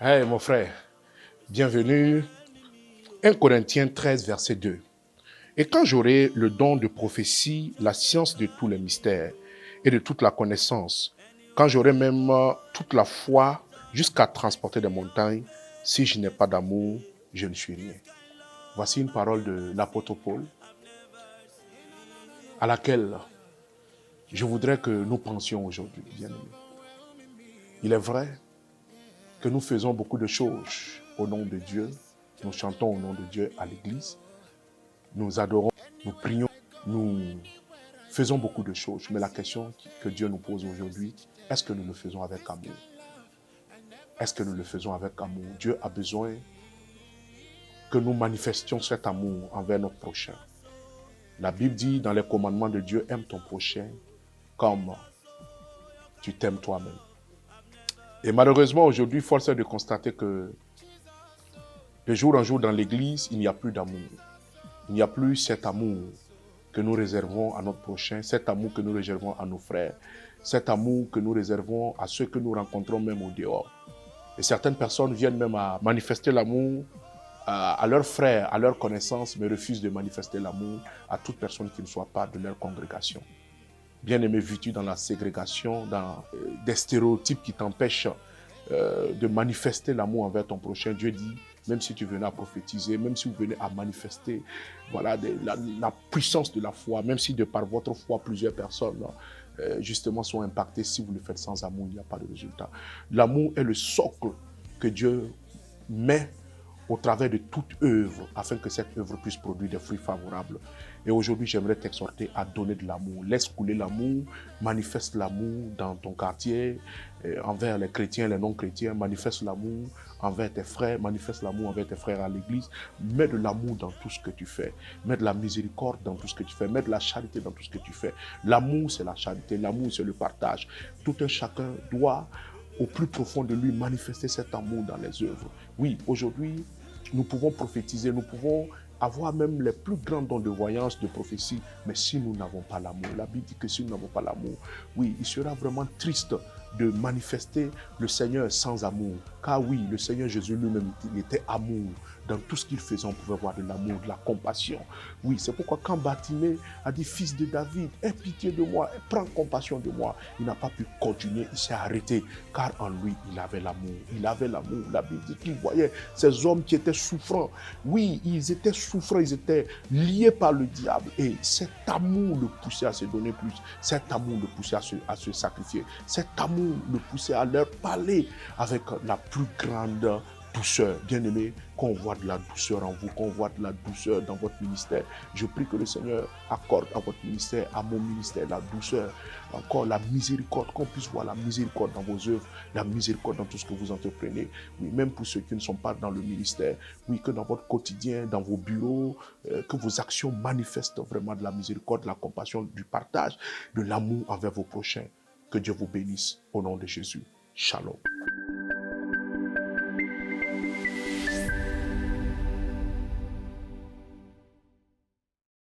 Hey mon frère, bienvenue. 1 Corinthiens 13, verset 2. Et quand j'aurai le don de prophétie, la science de tous les mystères et de toute la connaissance, quand j'aurai même toute la foi jusqu'à transporter des montagnes, si je n'ai pas d'amour, je ne suis rien. Voici une parole de l'apôtre Paul à laquelle je voudrais que nous pensions aujourd'hui, bien-aimés. Il est vrai que nous faisons beaucoup de choses au nom de Dieu. Nous chantons au nom de Dieu à l'église. Nous adorons, nous prions, nous faisons beaucoup de choses. Mais la question que Dieu nous pose aujourd'hui, est-ce que nous le faisons avec amour? Est-ce que nous le faisons avec amour? Dieu a besoin que nous manifestions cet amour envers notre prochain. La Bible dit dans les commandements de Dieu, aime ton prochain comme tu t'aimes toi-même. Et malheureusement, aujourd'hui, force est de constater que de jour en jour dans l'église, il n'y a plus d'amour. Il n'y a plus cet amour que nous réservons à notre prochain, cet amour que nous réservons à nos frères, cet amour que nous réservons à ceux que nous rencontrons même au dehors. Et certaines personnes viennent même à manifester l'amour à leurs frères, à leurs connaissances, mais refusent de manifester l'amour à toute personne qui ne soit pas de leur congrégation. Bien-aimé, vis-tu dans la ségrégation, dans des stéréotypes qui t'empêchent de manifester l'amour envers ton prochain. Dieu dit, même si tu venais à prophétiser, même si vous venez à manifester voilà, la puissance de la foi, même si de par votre foi, plusieurs personnes justement sont impactées, si vous le faites sans amour, il n'y a pas de résultat. L'amour est le socle que Dieu met au travers de toute œuvre, afin que cette œuvre puisse produire des fruits favorables. Et aujourd'hui, j'aimerais t'exhorter à donner de l'amour. Laisse couler l'amour, manifeste l'amour dans ton quartier, envers les chrétiens, les non-chrétiens, manifeste l'amour envers tes frères, manifeste l'amour envers tes frères à l'église. Mets de l'amour dans tout ce que tu fais. Mets de la miséricorde dans tout ce que tu fais. Mets de la charité dans tout ce que tu fais. L'amour, c'est la charité. L'amour, c'est le partage. Tout un chacun doit au plus profond de lui, manifester cet amour dans les œuvres. Oui, aujourd'hui, nous pouvons prophétiser, nous pouvons avoir même les plus grands dons de voyance, de prophétie, mais si nous n'avons pas l'amour, la Bible dit que si nous n'avons pas l'amour, oui, il sera vraiment triste de manifester le Seigneur sans amour. Car oui, le Seigneur Jésus lui-même, il était amour. Dans tout ce qu'il faisait, on pouvait voir de l'amour, de la compassion. Oui, c'est pourquoi quand Bartimée a dit, fils de David, aie pitié de moi, prends compassion de moi, il n'a pas pu continuer, il s'est arrêté, car en lui, il avait l'amour. Il avait l'amour. La Bible dit qu'il voyait ces hommes qui étaient souffrants. Oui, ils étaient souffrants, ils étaient liés par le diable. Et cet amour le poussait à se donner plus. Cet amour le poussait à se sacrifier. Cet amour le poussait à leur parler avec la plus grande douceur. Bien-aimé, qu'on voit de la douceur en vous, qu'on voit de la douceur dans votre ministère. Je prie que le Seigneur accorde à votre ministère, à mon ministère, la douceur, encore la miséricorde, qu'on puisse voir la miséricorde dans vos œuvres, la miséricorde dans tout ce que vous entreprenez. Oui, même pour ceux qui ne sont pas dans le ministère, oui, que dans votre quotidien, dans vos bureaux, que vos actions manifestent vraiment de la miséricorde, de la compassion, du partage, de l'amour envers vos prochains. Que Dieu vous bénisse au nom de Jésus. Shalom.